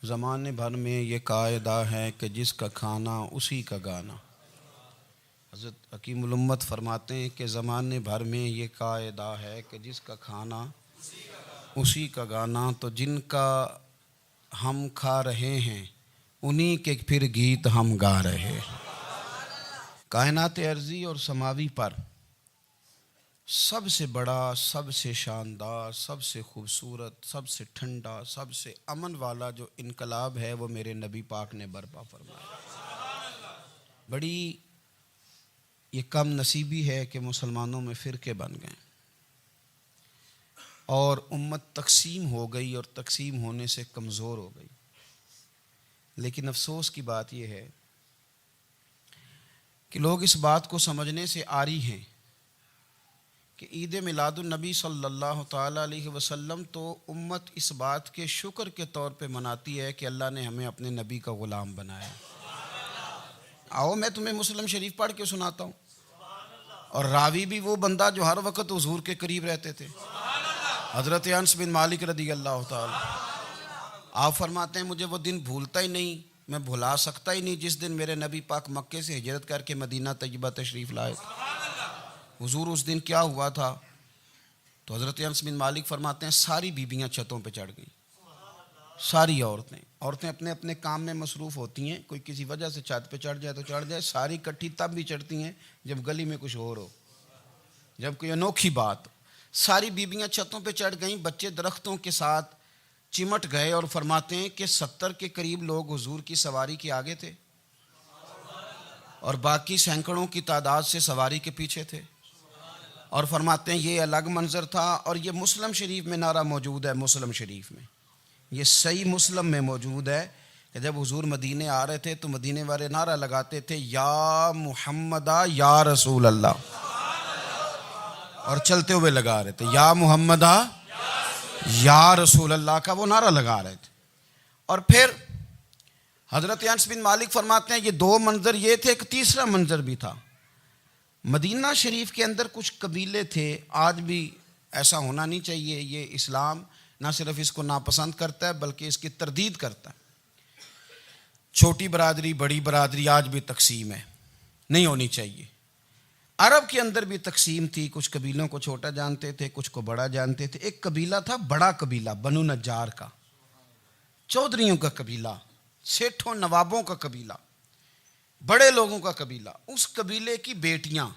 زمانے بھر میں یہ قاعدہ ہے کہ جس کا کھانا اسی کا گانا۔ حضرت حکیم الامت فرماتے ہیں کہ زمانے بھر میں یہ قاعدہ ہے کہ جس کا کھانا اسی کا گانا، تو جن کا ہم کھا رہے ہیں انہی کے پھر گیت ہم گا رہے ہیں۔ کائنات ارضی اور سماوی پر سب سے بڑا، سب سے شاندار، سب سے خوبصورت، سب سے ٹھنڈا، سب سے امن والا جو انقلاب ہے وہ میرے نبی پاک نے برپا فرمایا۔ بڑی یہ کم نصیبی ہے کہ مسلمانوں میں فرقے بن گئے اور امت تقسیم ہو گئی اور تقسیم ہونے سے کمزور ہو گئی۔ لیکن افسوس کی بات یہ ہے کہ لوگ اس بات کو سمجھنے سے عاری ہیں کہ عید میلاد النبی صلی اللہ تعالیٰ علیہ وسلم تو امت اس بات کے شکر کے طور پہ مناتی ہے کہ اللہ نے ہمیں اپنے نبی کا غلام بنایا۔ آؤ میں تمہیں مسلم شریف پڑھ کے سناتا ہوں، اور راوی بھی وہ بندہ جو ہر وقت حضور کے قریب رہتے تھے، حضرت انس بن مالک رضی اللہ تعالیٰ۔ آپ فرماتے ہیں مجھے وہ دن بھولتا ہی نہیں، میں بھلا سکتا ہی نہیں جس دن میرے نبی پاک مکے سے ہجرت کر کے مدینہ طیبہ تشریف لائے۔ حضور اس دن کیا ہوا تھا؟ تو حضرت انس بن مالک فرماتے ہیں ساری بیبیاں چھتوں پہ چڑھ گئیں، ساری عورتیں اپنے اپنے کام میں مصروف ہوتی ہیں، کوئی کسی وجہ سے چھت پہ چڑھ جائے تو چڑھ جائے، ساری کٹھی تب بھی چڑھتی ہیں جب گلی میں کچھ اور ہو، جب کوئی انوکھی بات۔ ساری بیبیاں چھتوں پہ چڑھ گئیں، بچے درختوں کے ساتھ چمٹ گئے، اور فرماتے ہیں کہ 70 کے قریب لوگ حضور کی سواری کے آگے تھے اور باقی سینکڑوں کی تعداد سے سواری کے پیچھے تھے، اور فرماتے ہیں یہ الگ منظر تھا۔ اور یہ مسلم شریف میں نعرہ موجود ہے، مسلم شریف میں یہ صحیح مسلم میں موجود ہے کہ جب حضور مدینے آ رہے تھے تو مدینے والے نعرہ لگاتے تھے یا محمدہ یا رسول اللہ، اور چلتے ہوئے لگا رہے تھے یا محمدہ یا رسول اللہ کا وہ نعرہ لگا رہے تھے۔ اور پھر حضرت انس بن مالک فرماتے ہیں یہ دو منظر یہ تھے، ایک تیسرا منظر بھی تھا۔ مدینہ شریف کے اندر کچھ قبیلے تھے، آج بھی ایسا ہونا نہیں چاہیے، یہ اسلام نہ صرف اس کو ناپسند کرتا ہے بلکہ اس کی تردید کرتا ہے۔ چھوٹی برادری بڑی برادری آج بھی تقسیم ہے، نہیں ہونی چاہیے۔ عرب کے اندر بھی تقسیم تھی، کچھ قبیلوں کو چھوٹا جانتے تھے، کچھ کو بڑا جانتے تھے۔ ایک قبیلہ تھا بڑا قبیلہ، بنو نجار کا، چودھریوں کا قبیلہ، سیٹھوں نوابوں کا قبیلہ، بڑے لوگوں کا قبیلہ۔ اس قبیلے کی بیٹیاں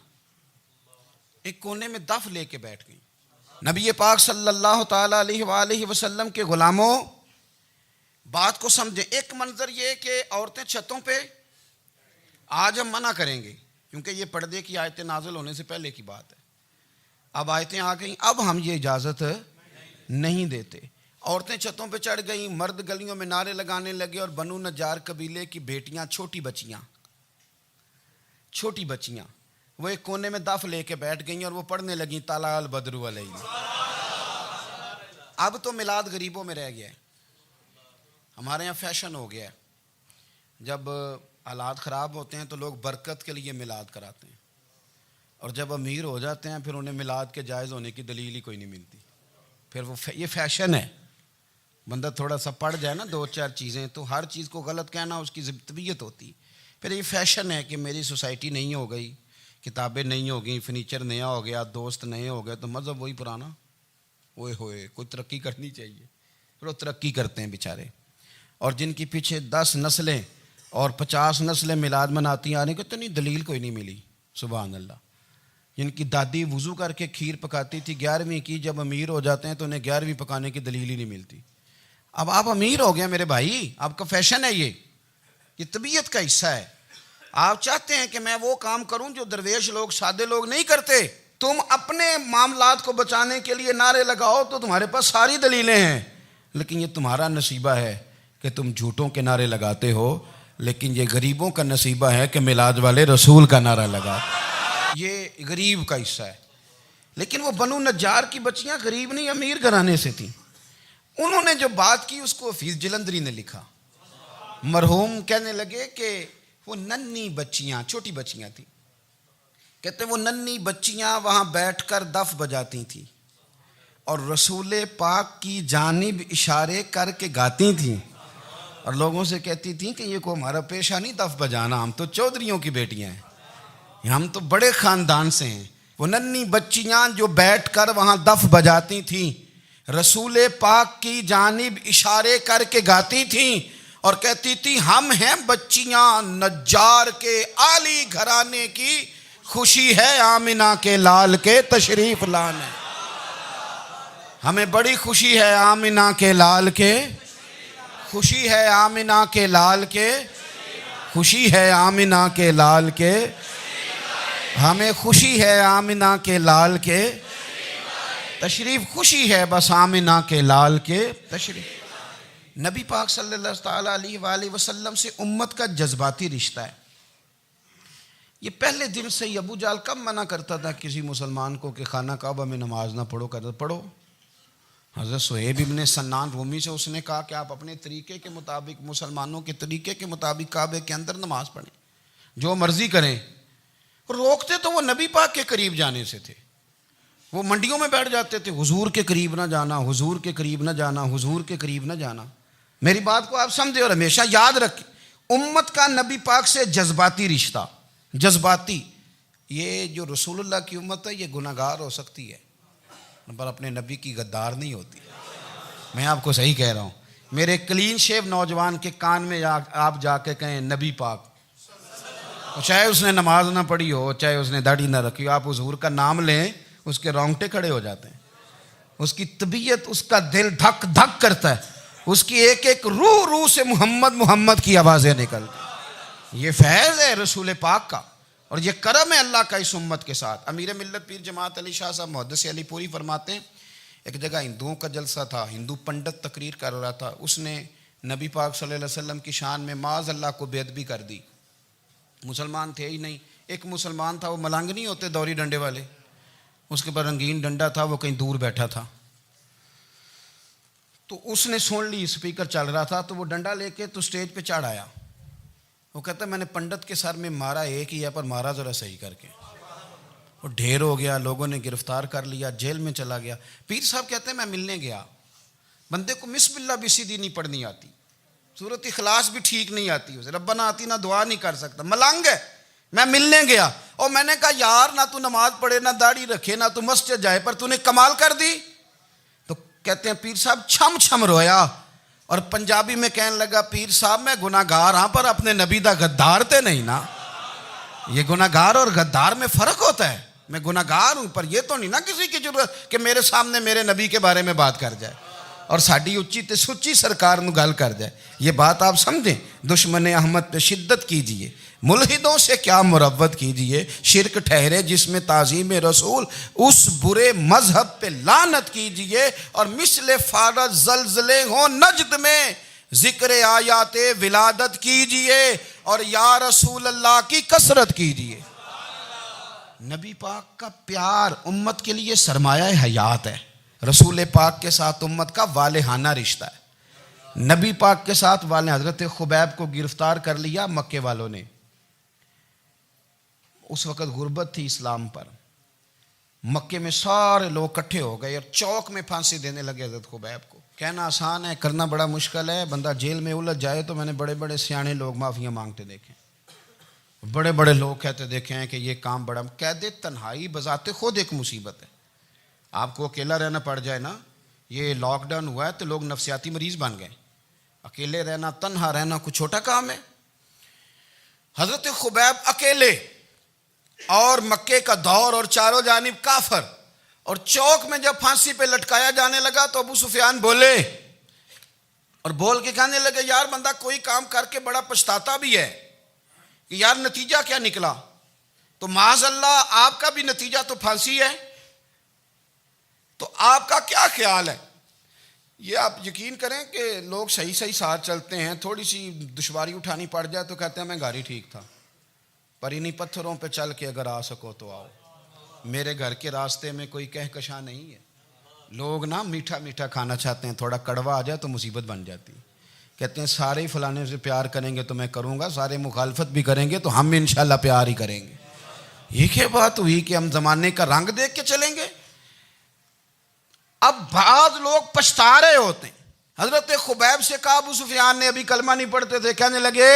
ایک کونے میں دف لے کے بیٹھ گئیں۔ نبی پاک صلی اللہ تعالیٰ علیہ وآلہ وسلم کے غلاموں بات کو سمجھیں۔ ایک منظر یہ کہ عورتیں چھتوں پہ، آج ہم منع کریں گے کیونکہ یہ پردے کی آیتیں نازل ہونے سے پہلے کی بات ہے، اب آیتیں آ گئیں، اب ہم یہ اجازت نہیں دیتے۔ عورتیں چھتوں پہ چڑھ گئیں، مرد گلیوں میں نعرے لگانے لگے، اور بنو نجار قبیلے کی بیٹیاں، چھوٹی بچیاں وہ ایک کونے میں دف لے کے بیٹھ گئیں اور وہ پڑھنے لگیں طلع البدر علینا۔ اب تو میلاد غریبوں میں رہ گیا ہے، ہمارے یہاں فیشن ہو گیا ہے، جب حالات خراب ہوتے ہیں تو لوگ برکت کے لیے میلاد کراتے ہیں، اور جب امیر ہو جاتے ہیں پھر انہیں میلاد کے جائز ہونے کی دلیل ہی کوئی نہیں ملتی، پھر وہ یہ فیشن ہے۔ بندہ تھوڑا سا پڑھ جائے نا دو چار چیزیں تو ہر چیز کو غلط کہنا اس کی طبیعت ہوتی، پھر یہ فیشن ہے کہ میری سوسائٹی نہیں ہو گئی، کتابیں نہیں ہو گئیں، فرنیچر نیا ہو گیا، دوست نئے ہو گئے، تو مذہب وہی پرانا۔ اوئے ہوئے کوئی ترقی کرنی چاہیے، پھر وہ ترقی کرتے ہیں بیچارے، اور جن کی پیچھے 10 نسلیں اور 50 نسلیں میلاد مناتی آنے کو اتنی دلیل کوئی نہیں ملی، سبحان اللہ۔ جن کی دادی وضو کر کے کھیر پکاتی تھی 11ویں کی، جب امیر ہو جاتے ہیں تو انہیں 11ویں پکانے کی دلیل ہی نہیں ملتی۔ اب آپ امیر ہو گئے میرے بھائی، آپ کا فیشن ہے، یہ طبیعت کا حصہ ہے۔ آپ چاہتے ہیں کہ میں وہ کام کروں جو درویش لوگ، سادے لوگ نہیں کرتے۔ تم اپنے معاملات کو بچانے کے لیے نعرے لگاؤ تو تمہارے پاس ساری دلیلیں ہیں، لیکن یہ تمہارا نصیبہ ہے کہ تم جھوٹوں کے نعرے لگاتے ہو، لیکن یہ غریبوں کا نصیبہ ہے کہ میلاد والے رسول کا نعرہ لگاتے، یہ غریب کا حصہ ہے۔ لیکن وہ بنو نجار کی بچیاں غریب نہیں، امیر گھرانے سے تھیں۔ انہوں نے جو بات کی اس کو حفیظ جلندری نے لکھا۔ مرحوم کہنے لگے کہ وہ ننھی بچیاں، چھوٹی بچیاں تھیں، کہتے وہ ننھی بچیاں وہاں بیٹھ کر دف بجاتی تھیں اور رسول پاک کی جانب اشارے کر کے گاتی تھیں، اور لوگوں سے کہتی تھیں کہ یہ کو ہمارا پیشہ نہیں دف بجانا، ہم تو چودھریوں کی بیٹیاں ہیں، ہم تو بڑے خاندان سے ہیں۔ وہ ننھی بچیاں جو بیٹھ کر وہاں دف بجاتی تھیں، رسول پاک کی جانب اشارے کر کے گاتی تھیں اور کہتی تھی ہم ہیں بچیاں نجار کے عالی گھرانے کی، خوشی ہے آمنہ کے لال کے تشریف لانے، ہمیں بڑی خوشی ہے آمنہ کے لال کے، خوشی ہے آمنہ کے لال کے، خوشی ہے آمنہ کے لال کے، ہمیں خوشی ہے آمنہ کے لال کے تشریف، خوشی ہے بس آمنہ کے لال کے تشریف۔ نبی پاک صلی اللہ تعالیٰ علیہ وآلہ وسلم سے امت کا جذباتی رشتہ ہے۔ یہ پہلے دن سے ہی ابو جہل کب منع کرتا تھا کسی مسلمان کو کہ خانہ کعبہ میں نماز نہ پڑھو، کہتا پڑھو۔ حضرت صہیب ابن سنان رومی سے اس نے کہا کہ آپ اپنے طریقے کے مطابق، مسلمانوں کے طریقے کے مطابق کعبے کے اندر نماز پڑھیں، جو مرضی کریں۔ روکتے تو وہ نبی پاک کے قریب جانے سے تھے، وہ منڈیوں میں بیٹھ جاتے تھے، حضور کے قریب نہ جانا، حضور کے قریب نہ جانا، حضور کے قریب نہ جانا۔ میری بات کو آپ سمجھے اور ہمیشہ یاد رکھیں، امت کا نبی پاک سے جذباتی رشتہ، جذباتی۔ یہ جو رسول اللہ کی امت ہے یہ گناہ گار ہو سکتی ہے پر اپنے نبی کی غدار نہیں ہوتی۔ میں آپ کو صحیح کہہ رہا ہوں۔ میرے کلین شیو نوجوان کے کان میں آپ جا کے کہیں نبی پاک، چاہے اس نے نماز نہ پڑھی ہو، چاہے اس نے داڑھی نہ رکھی ہو، آپ حضور کا نام لیں اس کے رونگٹے کھڑے ہو جاتے ہیں، اس کی طبیعت، اس کا دل دھک دھک کرتا ہے، اس کی ایک ایک روح سے محمد محمد کی آوازیں نکلتی۔ یہ فیض ہے رسول پاک کا اور یہ کرم ہے اللہ کا اس امت کے ساتھ۔ امیر ملت پیر جماعت علی شاہ صاحب محدث علی پوری فرماتے ہیں ایک جگہ ہندوؤں کا جلسہ تھا، ہندو پنڈت تقریر کر رہا تھا، اس نے نبی پاک صلی اللہ علیہ وسلم کی شان میں معاذ اللہ کو بے ادبی کر دی۔ مسلمان تھے ہی نہیں، ایک مسلمان تھا، وہ ملنگ نہیں ہوتے دوری ڈنڈے والے، اس کے پر رنگین ڈنڈا تھا، وہ کہیں دور بیٹھا تھا، تو اس نے سن لی، اسپیکر چل رہا تھا، تو وہ ڈنڈا لے کے تو سٹیج پہ چڑھ آیا۔ وہ کہتا ہے میں نے پنڈت کے سر میں مارا ایک ہی ہے پر مارا ذرا صحیح کر کے، وہ ڈھیر ہو گیا، لوگوں نے گرفتار کر لیا، جیل میں چلا گیا۔ پیر صاحب کہتے ہیں میں ملنے گیا، بندے کو بسم اللہ بھی سیدھی نہیں پڑھنی آتی، سورۃ اخلاص بھی ٹھیک نہیں آتی، اسے ربنا آتینا دعا نہیں کر سکتا، ملنگ ہے۔ میں ملنے گیا اور میں نے کہا یار نہ تو نماز پڑھے، نہ داڑھی رکھے، نہ تو مسجد جائے، پر تو نے کمال کر دی۔ تو کہتے ہیں پیر صاحب چھم چھم رویا اور پنجابی میں کہنے لگا پیر صاحب میں گناہ گار ہاں پر اپنے نبی دا غدار تے نہیں نا۔ یہ گناہ گار اور غدار میں فرق ہوتا ہے، میں گناہ گار ہوں پر یہ تو نہیں نا کسی کی ضرورت کہ میرے سامنے میرے نبی کے بارے میں بات کر جائے اور ساڈی اچھی تے سچی سرکار نو گل کر جائے۔ یہ بات آپ سمجھیں، دشمن احمد پہ شدت کیجئے، ملحدوں سے کیا مروت کیجئے، شرک ٹھہرے جس میں تعظیم رسول، اس برے مذہب پہ لعنت کیجئے، اور مثل فارض زلزلے ہوں نجد میں ذکر آیات ولادت کیجئے اور یا رسول اللہ کی کثرت کیجئے۔ نبی پاک کا پیار امت کے لیے سرمایہ حیات ہے۔ رسول پاک کے ساتھ امت کا والہانہ رشتہ ہے۔ نبی پاک کے ساتھ والے، حضرت خبیب کو گرفتار کر لیا مکے والوں نے، اس وقت غربت تھی اسلام پر، مکے میں سارے لوگ کٹھے ہو گئے اور چوک میں پھانسی دینے لگے حضرت خبیب کو۔ کہنا آسان ہے، کرنا بڑا مشکل ہے، بندہ جیل میں الجھ جائے تو میں نے بڑے بڑے سیانے لوگ معافیاں مانگتے دیکھے، بڑے بڑے لوگ کہتے دیکھے ہیں کہ یہ کام بڑا، قید تنہائی بذات خود ایک مصیبت ہے۔ آپ کو اکیلا رہنا پڑ جائے نا، یہ لاک ڈاؤن ہوا ہے تو لوگ نفسیاتی مریض بن گئے، اکیلے رہنا، تنہا رہنا کوئی چھوٹا کام ہے۔ حضرت خبیب اکیلے اور مکے کا دور اور چاروں جانب کافر، اور چوک میں جب پھانسی پہ لٹکایا جانے لگا تو ابو سفیان بولے اور بول کے کہنے لگے یار بندہ کوئی کام کر کے بڑا پچھتاتا بھی ہے کہ یار نتیجہ کیا نکلا، تو معاذ اللہ آپ کا بھی نتیجہ تو پھانسی ہے، تو آپ کا کیا خیال ہے؟ یہ آپ یقین کریں کہ لوگ صحیح صحیح ساتھ چلتے ہیں، تھوڑی سی دشواری اٹھانی پڑ جائے تو کہتے ہیں میں گاڑی ٹھیک تھا، پر انہی پتھروں پہ چل کے اگر آ سکو تو آؤ، میرے گھر کے راستے میں کوئی کہکشاں نہیں ہے۔ لوگ نا میٹھا میٹھا کھانا چاہتے ہیں، تھوڑا کڑوا آ جائے تو مصیبت بن جاتی ہے۔ کہتے ہیں سارے فلانے سے پیار کریں گے تو میں کروں گا، سارے مخالفت بھی کریں گے تو ہم انشاءاللہ پیار ہی کریں گے۔ یہ کیا بات ہوئی کہ ہم زمانے کا رنگ دیکھ کے چلیں گے؟ اب بعض لوگ پچھتا رہے ہوتے ہیں، حضرت خبیب سے کہا ابو سفیان نے ابھی کلمہ نہیں پڑھتے تھے, کہنے لگے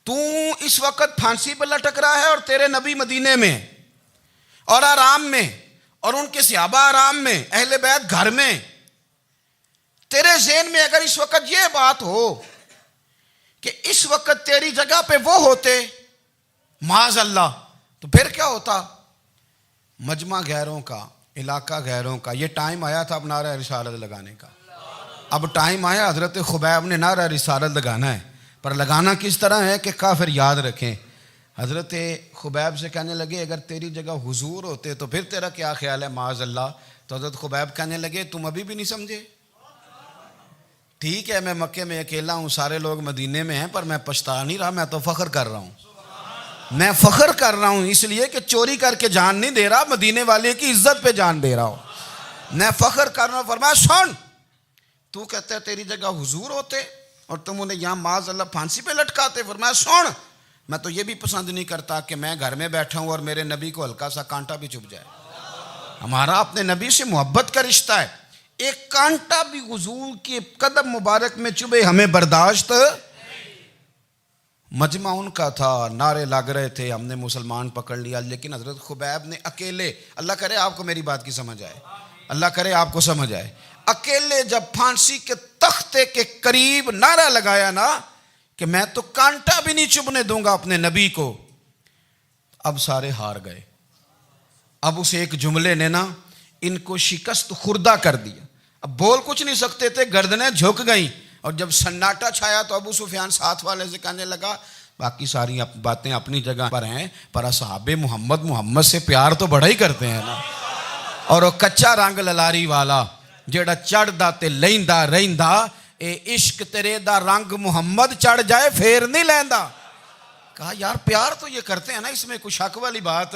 تو اس وقت پھانسی پہ لٹک رہا ہے اور تیرے نبی مدینے میں اور آرام میں, اور ان کے صحابہ آرام میں, اہل بیت گھر میں. تیرے ذہن میں اگر اس وقت یہ بات ہو کہ اس وقت تیری جگہ پہ وہ ہوتے معاذ اللہ, تو پھر کیا ہوتا؟ مجمع غیروں کا, علاقہ غیروں کا. یہ ٹائم آیا تھا اب نعرہ رسالت لگانے کا. اب ٹائم آیا حضرت خبیب نے نعرہ رسالت لگانا ہے, پر لگانا کس طرح ہے کہ کافر یاد رکھیں. حضرت خبیب سے کہنے لگے اگر تیری جگہ حضور ہوتے تو پھر تیرا کیا خیال ہے معاذ اللہ؟ تو حضرت خبیب کہنے لگے تم ابھی بھی نہیں سمجھے؟ ٹھیک ہے میں مکے میں اکیلا ہوں, سارے لوگ مدینے میں ہیں, پر میں پچھتا نہیں رہا, میں تو فخر کر رہا ہوں. میں فخر کر رہا ہوں اس لیے کہ چوری کر کے جان نہیں دے رہا, مدینے والے کی عزت پہ جان دے رہا ہوں. میں فخر کر رہا ہوں. فرمایا سن, تو کہتا ہے تیری جگہ حضور ہوتے اور تم انہیں یہاں معاذ اللہ پھانسی پہ لٹکاتے. فرمایا سن, میں تو یہ بھی پسند نہیں کرتا کہ میں گھر میں بیٹھا ہوں اور میرے نبی کو ہلکا سا کانٹا بھی چبھ جائے. ہمارا اپنے نبی سے محبت کا رشتہ ہے, ایک کانٹا بھی حضور کے قدم مبارک میں چبھے ہمیں برداشت. مجمع ان کا تھا, نعرے لگ رہے تھے, ہم نے مسلمان پکڑ لیا, لیکن حضرت خبیب نے اکیلے, اللہ کرے آپ کو میری بات کی سمجھ آئے, اللہ کرے آپ کو سمجھ آئے, اکیلے جب پھانسی کے تختے کے قریب نعرہ لگایا نا کہ میں تو کانٹا بھی نہیں چبھنے دوں گا اپنے نبی کو, اب سارے ہار گئے. اب اس ایک جملے نے نا ان کو شکست خوردہ کر دیا. اب بول کچھ نہیں سکتے تھے, گردنیں جھک گئیں. اور جب سناٹا چھایا تو ابو سفیان ساتھ والے سے کہنے لگا باقی ساری باتیں اپنی جگہ پر ہیں, پر اصحاب محمد سے پیار تو بڑا ہی کرتے ہیں نا. اور وہ کچا رنگ للاری والا جیڑا چڑھدا تے لیندا رہندا, اے عشق تیرے دا رنگ محمد چڑھ جائے پھر نہیں لیندا. کہا یار پیار تو یہ کرتے ہیں نا, اس میں کوئی شک والی بات.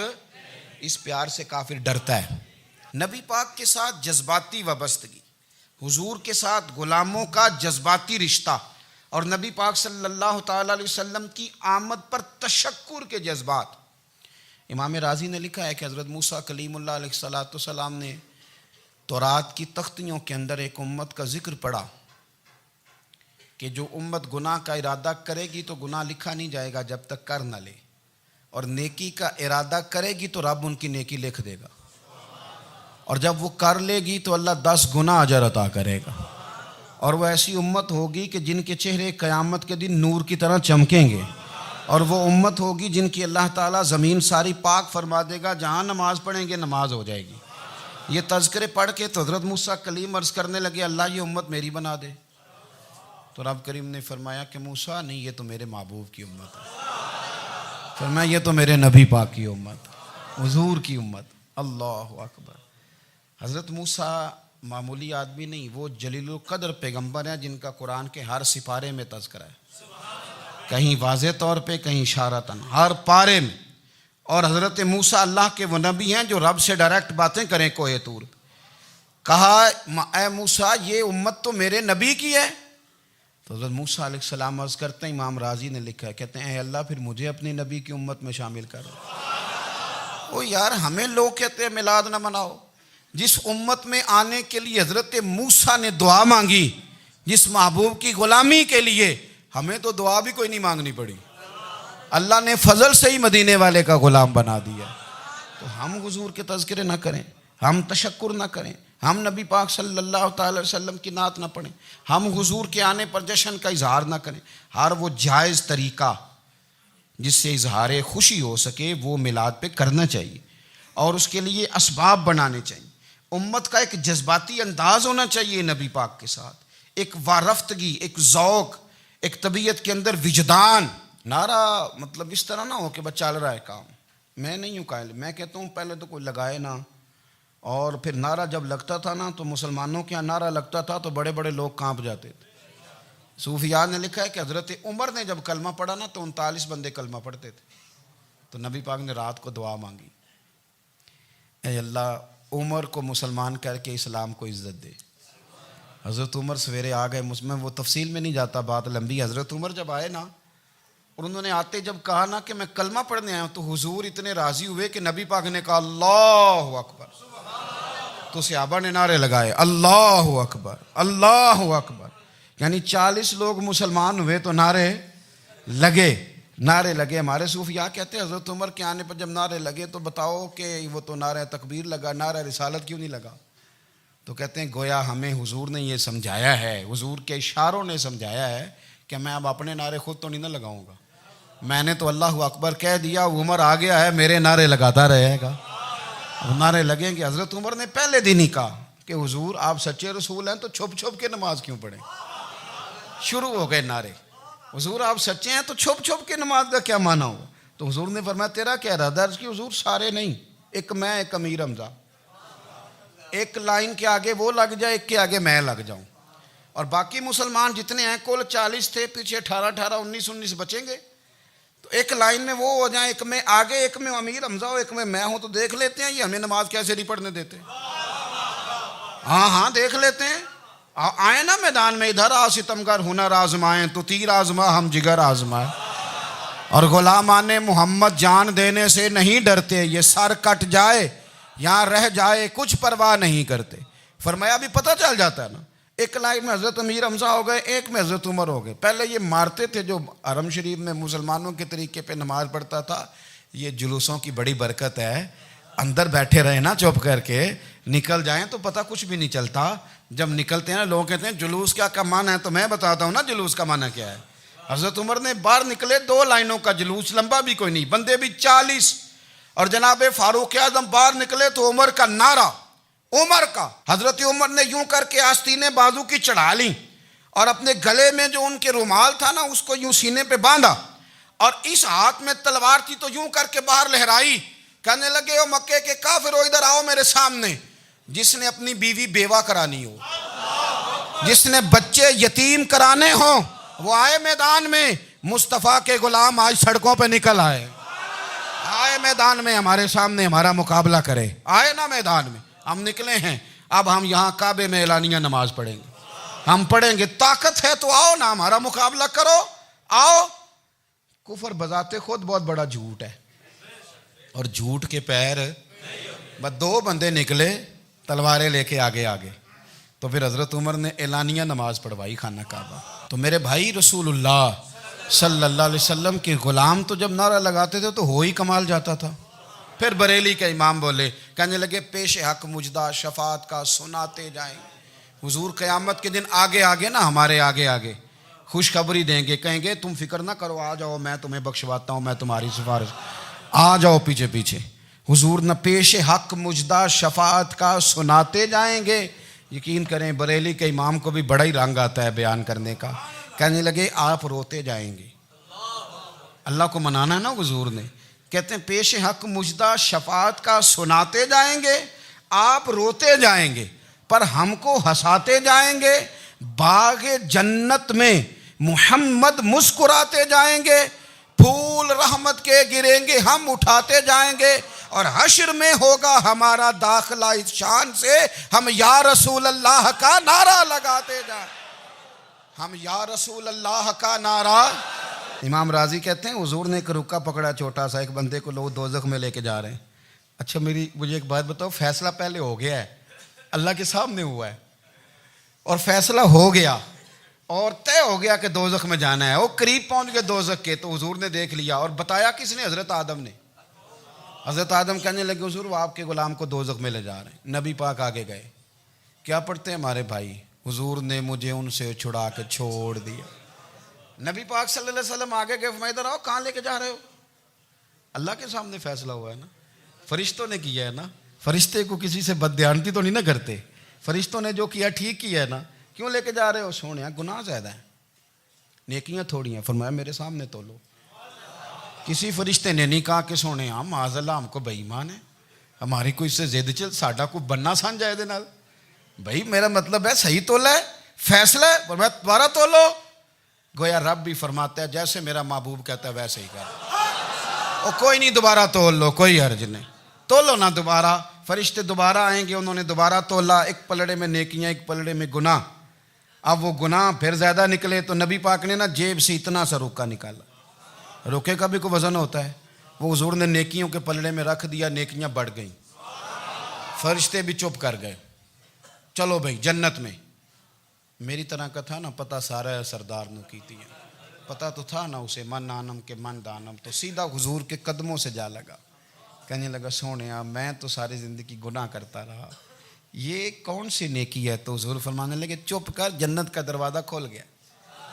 اس پیار سے کافر ڈرتا ہے. نبی پاک کے ساتھ جذباتی وابستگی, حضور کے ساتھ غلاموں کا جذباتی رشتہ, اور نبی پاک صلی اللہ تعالی علیہ وسلم کی آمد پر تشکر کے جذبات. امام رازی نے لکھا ہے کہ حضرت موسیٰ کلیم اللہ علیہ السلام نے تورات کی تختیوں کے اندر ایک امت کا ذکر پڑھا کہ جو امت گناہ کا ارادہ کرے گی تو گناہ لکھا نہیں جائے گا جب تک کر نہ لے, اور نیکی کا ارادہ کرے گی تو رب ان کی نیکی لکھ دے گا, اور جب وہ کر لے گی تو اللہ 10 گنا اجر عطا کرے گا. اور وہ ایسی امت ہوگی کہ جن کے چہرے قیامت کے دن نور کی طرح چمکیں گے, اور وہ امت ہوگی جن کی اللہ تعالیٰ زمین ساری پاک فرما دے گا, جہاں نماز پڑھیں گے نماز ہو جائے گی. یہ تذکرے پڑھ کے تو حضرت موسیٰ کلیم عرض کرنے لگے اللہ یہ امت میری بنا دے. تو رب کریم نے فرمایا کہ موسیٰ نہیں, یہ تو میرے محبوب کی امت ہے. فرمایا یہ تو میرے نبی پاک کی امت, حضور کی امت. اللہ اکبر. حضرت موسیٰ معمولی آدمی نہیں, وہ جلیل القدر پیغمبر ہیں جن کا قرآن کے ہر سپارے میں تذکرہ ہے, کہیں واضح طور پہ کہیں اشارتاً, ہر پارے میں. اور حضرت موسیٰ اللہ کے وہ نبی ہیں جو رب سے ڈائریکٹ باتیں کریں کوہ طور. کہا اے موسیٰ یہ امت تو میرے نبی کی ہے. تو حضرت موسیٰ علیہ السلام عرض کرتے ہیں, امام رازی نے لکھا ہے, کہتے ہیں اے اللہ پھر مجھے اپنی نبی کی امت میں شامل کر. او یار ہمیں لوگ کہتے ہیں میلاد نہ مناؤ, جس امت میں آنے کے لیے حضرت موسیٰ نے دعا مانگی, جس محبوب کی غلامی کے لیے, ہمیں تو دعا بھی کوئی نہیں مانگنی پڑی, اللہ نے فضل سے ہی مدینے والے کا غلام بنا دیا. تو ہم حضور کے تذکرے نہ کریں, ہم تشکر نہ کریں, ہم نبی پاک صلی اللہ تعالی وسلم کی نعت نہ پڑھیں, ہم حضور کے آنے پر جشن کا اظہار نہ کریں. ہر وہ جائز طریقہ جس سے اظہار خوشی ہو سکے وہ میلاد پہ کرنا چاہیے, اور اس کے لیے اسباب بنانے چاہیے. امت کا ایک جذباتی انداز ہونا چاہیے نبی پاک کے ساتھ, ایک وارفتگی, ایک ذوق, ایک طبیعت کے اندر وجدان. نعرہ مطلب اس طرح نہ ہو کہ بس چل رہا ہے کام. میں نہیں ہوں قائل, میں کہتا ہوں پہلے تو کوئی لگائے نا, اور پھر نعرہ جب لگتا تھا نا تو مسلمانوں کے یہاں نعرہ لگتا تھا تو بڑے بڑے لوگ کانپ جاتے تھے. صوفیاء نے لکھا ہے کہ حضرت عمر نے جب کلمہ پڑھا نا تو 39 بندے کلمہ پڑھتے تھے. تو نبی پاک نے رات کو دعا مانگی, اے اللہ عمر کو مسلمان کر کے اسلام کو عزت دے. حضرت عمر سویرے آ گئے, میں وہ تفصیل میں نہیں جاتا, بات لمبی. حضرت عمر جب آئے نا اور انہوں نے آتے جب کہا نا کہ میں کلمہ پڑھنے آیا ہوں, تو حضور اتنے راضی ہوئے کہ نبی پاک نے کہا اللہ اکبر. تو صحابہ نے نعرے لگائے اللہ اکبر اللہ اکبر، یعنی 40 لوگ مسلمان ہوئے تو نعرے لگے ہمارے صوفیاء کہتے ہیں حضرت عمر کے آنے پر جب نعرے لگے تو بتاؤ کہ وہ تو نعرہ تکبیر لگا، نعرہ رسالت کیوں نہیں لگا؟ تو کہتے ہیں گویا ہمیں حضور نے یہ سمجھایا ہے، حضور کے اشاروں نے سمجھایا ہے کہ میں اب اپنے نعرے خود تو نہیں نہ لگاؤں گا، میں نے تو اللہ اکبر کہہ دیا، عمر آ گیا ہے میرے نعرے لگاتا رہے گا، اب نعرے لگیں گے۔ حضرت عمر نے پہلے دن ہی کہا کہ حضور آپ سچے رسول ہیں تو چھپ چھپ کے نماز کیوں پڑھیں؟ شروع ہو گئے نعرے، حضور آپ سچے ہیں تو چھپ چھپ کے نماز کا کیا معنی ہو؟ تو حضور نے فرمایا تیرا کیا ارادہ ہے؟ حضور سارے نہیں، ایک میں ایک امیر حمزہ، ایک لائن کے آگے وہ لگ جائے، ایک کے آگے میں لگ جاؤں، اور باقی مسلمان جتنے ہیں کل 40 تھے، پیچھے 18 19 بچیں گے، تو ایک لائن میں وہ ہو جائیں، ایک میں آگے ایک میں امیر حمزہ ہو، ایک میں ہوں، تو دیکھ لیتے ہیں یہ ہمیں نماز کیسے نہیں پڑھنے دیتے۔ ہاں دیکھ لیتے ہیں، آئے نا میدان میں، ادھر آ ستمگر ہنر آزمائیں تو تیر آزما ہم جگر آزمائیں، اور غلامان محمد جان دینے سے نہیں ڈرتے، یہ سر کٹ جائے یہاں رہ جائے کچھ پرواہ نہیں کرتے۔ فرمایا بھی پتہ چل جاتا ہے نا، ایک لائن میں حضرت امیر حمزہ ہو گئے، ایک میں حضرت عمر ہو گئے۔ پہلے یہ مارتے تھے جو حرم شریف میں مسلمانوں کے طریقے پہ نماز پڑھتا تھا، یہ جلوسوں کی بڑی برکت ہے، اندر بیٹھے رہے نا چپ کر کے، نکل جائیں تو پتہ کچھ بھی نہیں چلتا۔ جب نکلتے ہیں لوگ کہتے ہیں جلوس کیا معنی ہے، تو میں بتاتا ہوں نا جلوس کا معنی کیا ہے۔ حضرت عمر نے باہر نکلے 2 لائنوں کا جلوس، لمبا بھی کوئی نہیں، بندے بھی 40، اور جناب فاروق اعظم باہر نکلے تو عمر کا نعرہ، عمر کا، حضرت عمر نے یوں کر کے آستینیں بازو کی چڑھا لیں، اور اپنے گلے میں جو ان کے رومال تھا نا اس کو یوں سینے پہ باندھا، اور اس ہاتھ میں تلوار تھی تو یوں کر کے باہر لہرائی، کہنے لگے او مکے کے کافرو ادھر آؤ میرے سامنے، جس نے اپنی بیوی بیوہ کرانی ہو، جس نے بچے یتیم کرانے ہوں، وہ آئے میدان میں، مصطفیٰ کے غلام آج سڑکوں پہ نکل آئے میدان میں ہمارے سامنے ہمارا مقابلہ کرے، آئے نا میدان میں، ہم نکلے ہیں، اب ہم یہاں کعبے میں اعلانیہ نماز پڑھیں گے، ہم پڑھیں گے، طاقت ہے تو آؤ نا ہمارا مقابلہ کرو، آؤ۔ کفر بذات خود بہت بڑا جھوٹ ہے، اور جھوٹ کے پیر، بس 2 بندے نکلے تلواریں لے کے آگے، تو پھر حضرت عمر نے اعلانیہ نماز پڑھوائی خانہ کعبہ۔ تو میرے بھائی رسول اللہ صلی اللہ علیہ وسلم کے غلام تو جب نعرہ لگاتے تھے تو ہو ہی کمال جاتا تھا۔ پھر بریلی کے امام بولے، کہنے لگے پیش حق مجدہ شفاعت کا سناتے جائیں، حضور قیامت کے دن آگے نا ہمارے آگے خوشخبری دیں گے، کہیں گے تم فکر نہ کرو، آ جاؤ میں تمہیں بخشواتا ہوں، میں تمہاری سفارش، آ جاؤ پیچھے۔ حضور نہ پیش حق مجدہ شفاعت کا سناتے جائیں گے۔ یقین کریں بریلی کے امام کو بھی بڑا ہی رنگ آتا ہے بیان کرنے کا، کہنے لگے آپ روتے جائیں گے، اللہ کو منانا ہے نا حضور نے، کہتے ہیں پیش حق مجدہ شفاعت کا سناتے جائیں گے، آپ روتے جائیں گے پر ہم کو ہنساتے جائیں گے، باغ جنت میں محمد مسکراتے جائیں گے، پھول رحمت کے گریں گے ہم اٹھاتے جائیں گے، اور حشر میں ہوگا ہمارا داخلہ اس شان سے ہم یا رسول اللہ کا نعرہ لگاتے جائیں، ہم یا رسول اللہ کا نعرہ۔ امام راضی کہتے ہیں حضور نے ایک رکا پکڑا چھوٹا سا، ایک بندے کو لوگ دوزخ میں لے کے جا رہے ہیں۔ اچھا مجھے ایک بات بتاؤ، فیصلہ پہلے ہو گیا ہے، اللہ کے سامنے ہوا ہے، اور فیصلہ ہو گیا اور طے ہو گیا کہ دوزخ میں جانا ہے، وہ قریب پہنچ گئے دوزخ کے، تو حضور نے دیکھ لیا، اور بتایا کس نے؟ حضرت آدم نے۔ حضرت آدم کہنے لگے حضور وہ آپ کے غلام کو دوزخ میں لے جا رہے ہیں۔ نبی پاک آگے گئے، کیا پڑھتے ہیں ہمارے بھائی؟ حضور نے مجھے ان سے چھڑا کے چھوڑ دیا۔ نبی پاک صلی اللہ علیہ وسلم آگے گئے، فرمایا ادھر آؤ، کہاں لے کے جا رہے ہو؟ اللہ کے سامنے فیصلہ ہوا ہے نا، فرشتوں نے کیا ہے نا، فرشتے کو کسی سے بددیانتی تو نہیں نہ کرتے، فرشتوں نے جو کیا ٹھیک کیا ہے نا، کیوں لے کے جا رہے ہو؟ سونے گناہ زیادہ ہیں، نیکیاں تھوڑی ہیں، فرمایا میرے سامنے تولو۔ کسی فرشتے نے نہیں کہا کہ سونے معاذ اللہ ہم کو بے ایمان ہے، ہماری کوئی اس سے زد چل ساڈا کو بننا سان جائے دے نال، بھائی میرا مطلب ہے صحیح تولا ہے، فیصلہ ہے، فرمایا دوبارہ تولو۔ گویا رب بھی فرماتا ہے جیسے میرا محبوب کہتا ہے ویسے ہی کر، او کوئی نہیں دوبارہ تول لو، کوئی حرج نہیں، تولو نہ دوبارہ۔ فرشتے دوبارہ آئیں گے، انہوں نے دوبارہ تولا، ایک پلڑے میں نیکیاں ایک پلڑے میں گناہ۔ اب وہ گناہ پھر زیادہ نکلے تو نبی پاک نے نا جیب سے اتنا سا روکا نکالا، روکے کا بھی کوئی وزن ہوتا ہے، وہ حضور نے نیکیوں کے پلڑے میں رکھ دیا، نیکیاں بڑھ گئیں۔ فرشتے بھی چپ کر گئے. چلو بھائی جنت میں. میری طرح کا تھا نا پتہ سارا ہے سردار نے کیتی ہے, پتہ تو تھا نا اسے من آنم کے من دانم, تو سیدھا حضور کے قدموں سے جا لگا. کہنے لگا سونیا میں تو ساری زندگی گناہ کرتا رہا, یہ کون سی نیکی ہے؟ تو حضور فرمانے لگے چپ کر, جنت کا دروازہ کھول گیا,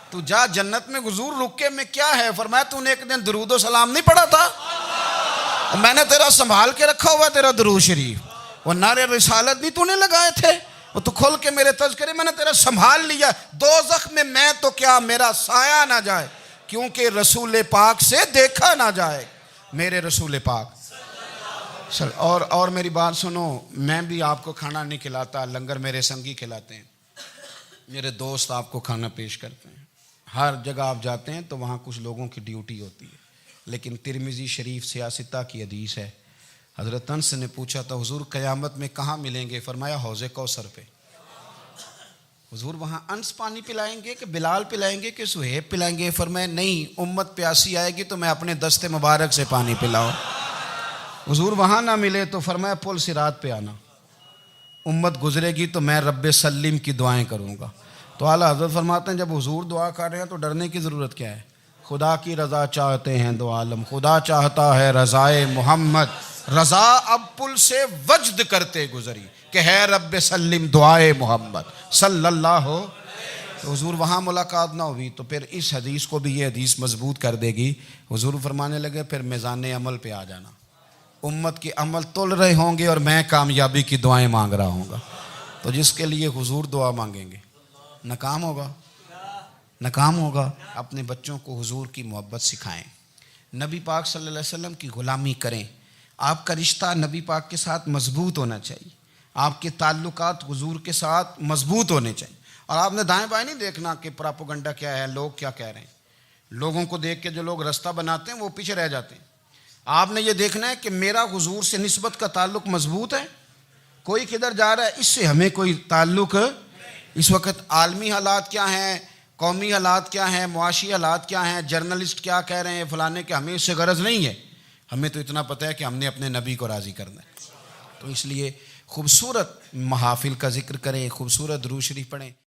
تو جا جنت میں. حضور رکے میں کیا ہے؟ فرمایا تو نے ایک دن درود و سلام نہیں پڑھا تھا, میں نے تیرا سنبھال کے رکھا ہوا تیرا درود شریف, وہ نعرے رسالت بھی تو نے لگائے تھے, وہ تو کھول کے میرے تذکرے میں نے تیرا سنبھال لیا. دوزخ میں میں تو کیا میرا سایہ نہ جائے, کیونکہ رسول پاک سے دیکھا نہ جائے. میرے رسول پاک اور میری بات سنو, میں بھی آپ کو کھانا نہیں کھلاتا, لنگر میرے سنگی کھلاتے ہیں, میرے دوست آپ کو کھانا پیش کرتے ہیں. ہر جگہ آپ جاتے ہیں تو وہاں کچھ لوگوں کی ڈیوٹی ہوتی ہے. لیکن ترمذی شریف سیاستہ کی حدیث ہے, حضرت انس نے پوچھا تھا حضور قیامت میں کہاں ملیں گے؟ فرمایا حوض کوثر پہ. حضور وہاں انس پانی پلائیں گے کہ بلال پلائیں گے کہ سہیب پلائیں گے؟ فرمایا نہیں, امت پیاسی آئے گی تو میں اپنے دست مبارک سے پانی پلاؤں. حضور وہاں نہ ملے تو فرمایا پل صراط پہ آنا, امت گزرے گی تو میں رب سلیم کی دعائیں کروں گا. تو اعلیٰ حضرت فرماتے ہیں جب حضور دعا کر رہے ہیں تو ڈرنے کی ضرورت کیا ہے؟ خدا کی رضا چاہتے ہیں دو عالم, خدا چاہتا ہے رضائے محمد, رضا اب پل سے وجد کرتے گزری کہ ہے رب سلم دعائے محمد صلی اللہ ہو. تو حضور وہاں ملاقات نہ ہوئی تو پھر اس حدیث کو بھی یہ حدیث مضبوط کر دے گی. حضور فرمانے لگے پھر میزان عمل پہ آ جانا, امت کے عمل تول رہے ہوں گے اور میں کامیابی کی دعائیں مانگ رہا ہوں گا. تو جس کے لیے حضور دعا مانگیں گے ناکام ہوگا, ناکام ہوگا. اپنے بچوں کو حضور کی محبت سکھائیں, نبی پاک صلی اللہ علیہ وسلم کی غلامی کریں. آپ کا رشتہ نبی پاک کے ساتھ مضبوط ہونا چاہیے, آپ کے تعلقات حضور کے ساتھ مضبوط ہونے چاہیے. اور آپ نے دائیں بائیں نہیں دیکھنا کہ پراپوگنڈا کیا ہے, لوگ کیا کہہ رہے ہیں. لوگوں کو دیکھ کے جو لوگ رستہ بناتے ہیں وہ پیچھے رہ جاتے ہیں. آپ نے یہ دیکھنا ہے کہ میرا حضور سے نسبت کا تعلق مضبوط ہے. کوئی کدھر جا رہا ہے اس سے ہمیں کوئی تعلق. اس وقت عالمی حالات کیا ہیں, قومی حالات کیا ہیں, معاشی حالات کیا ہیں, جرنلسٹ کیا کہہ رہے ہیں فلانے کے, ہمیں اس سے غرض نہیں ہے. ہمیں تو اتنا پتہ ہے کہ ہم نے اپنے نبی کو راضی کرنا ہے. تو اس لیے خوبصورت محافل کا ذکر کریں, خوبصورت درود شریف پڑھیں.